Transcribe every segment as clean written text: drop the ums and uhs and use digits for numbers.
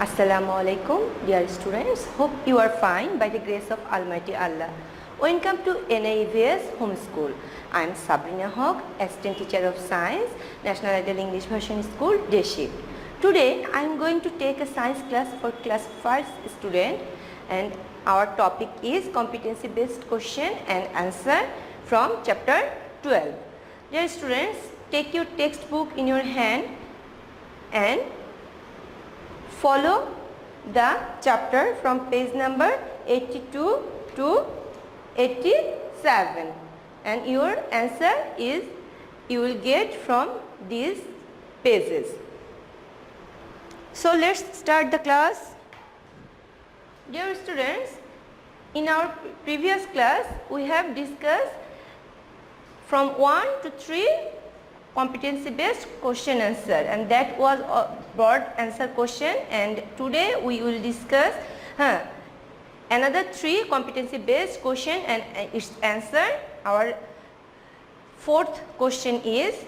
Assalamu alaikum, dear students. Hope you are fine by the grace of Almighty Allah. Welcome to NIVS Homeschool. I am Sabrina Haq, Assistant Teacher of Science, National Ideal English Version School, Day Shift. Today I am going to take a science class for class 1st student, and our topic is competency based question and answer from chapter 12. Dear students, take your textbook in your hand and follow the chapter from page number 82 to 87, and your answer is you will get from these pages. So let's start the class. Dear students, in our previous class we have discussed from 1 to 3 competency based question answer, and that was a broad answer question, and today we will discuss another 3 competency based question and its answer. Our fourth question is,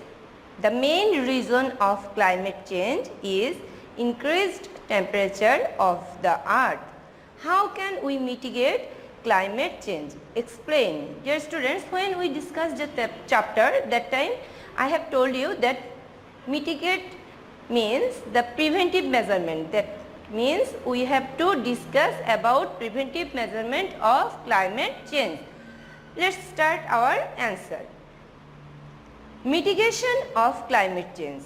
the main reason of climate change is increased temperature of the earth. How can we mitigate climate change? Explain. Dear students, when we discussed the chapter, that time I have told you that mitigate means the preventive measurement. That means we have to discuss about preventive measurement of climate change. Let's start our answer. Mitigation of climate change.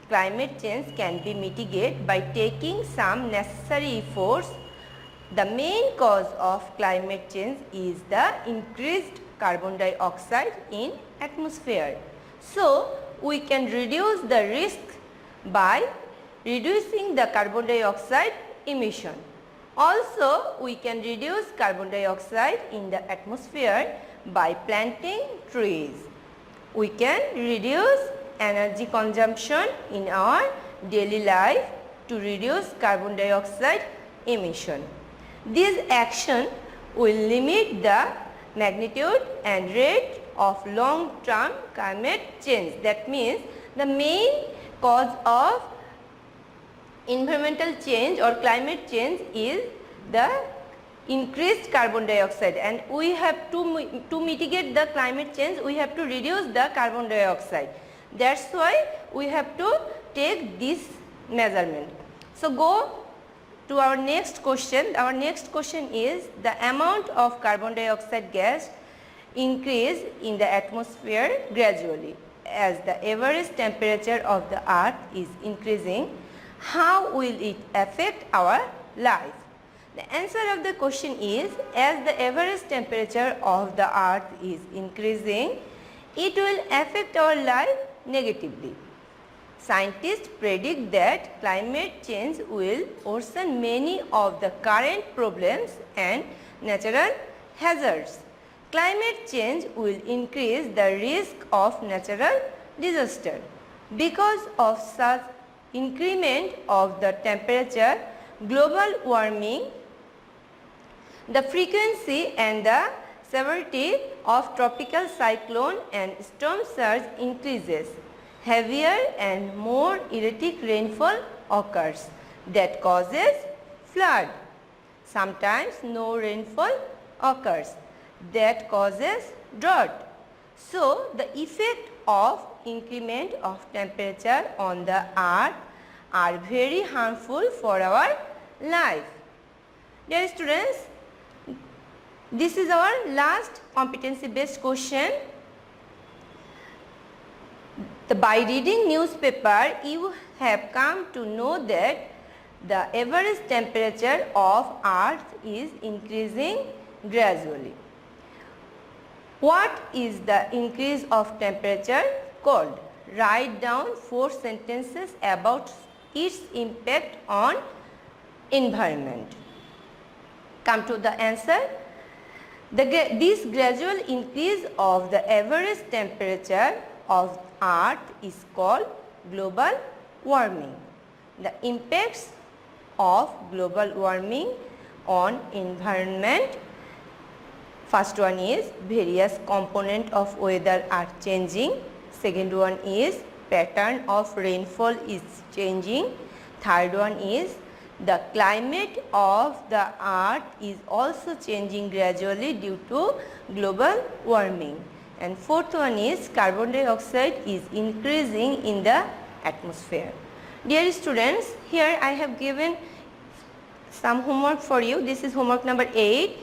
Climate change can be mitigated by taking some necessary efforts. The main cause of climate change is the increased carbon dioxide in atmosphere. So, we can reduce the risk by reducing the carbon dioxide emission. Also, we can reduce carbon dioxide in the atmosphere by planting trees. We can reduce energy consumption in our daily life to reduce carbon dioxide emission. This action will limit the magnitude and rate of long-term climate change. That means the main cause of environmental change or climate change is the increased carbon dioxide, and we have to mitigate the climate change, we have to reduce the carbon dioxide. That's why we have to take this measurement. So go to our next question. Our next question is, the amount of carbon dioxide gas increase in the atmosphere gradually as the average temperature of the earth is increasing. How will it affect our life? The answer of the question is, as the average temperature of the earth is increasing, it will affect our life negatively. Scientists predict that climate change will worsen many of the current problems and natural hazards. Climate change will increase the risk of natural disaster. Because of such increment of the temperature, global warming, the frequency and the severity of tropical cyclone and storm surge increases. Heavier and more erratic rainfall occurs that causes flood. Sometimes no rainfall occurs that causes drought. So, the effect of increment of temperature on the earth are very harmful for our life. Dear students, this is our last competency based question. By reading newspaper, you have come to know that the average temperature of earth is increasing gradually. What is the increase of temperature called? Write down 4 sentences about its impact on environment. Come to the answer. This gradual increase of the average temperature of earth is called global warming. The impacts of global warming on environment: first one is various component of weather are changing. Second one is pattern of rainfall is changing. Third one is The climate of the earth is also changing gradually due to global warming. And fourth one is carbon dioxide is increasing in the atmosphere. Dear students, here I have given some homework for you. This is homework number 8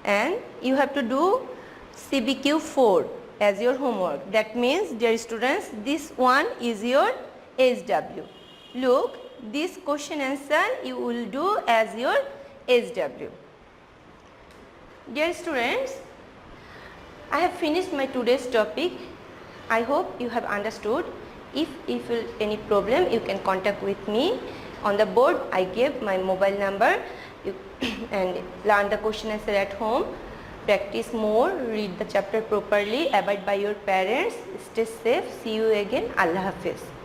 and you have to do CBQ 4 as your homework. That means, dear students, this one is your SW. Look, this question answer you will do as your SW. Dear students, I have finished my today's topic. I hope you have understood. If any problem, you can contact with me. On the board, I gave my mobile number. You and learn the question answer at home. Practice more, read the chapter properly, abide by your parents. Stay safe. See you again. Allah Hafiz.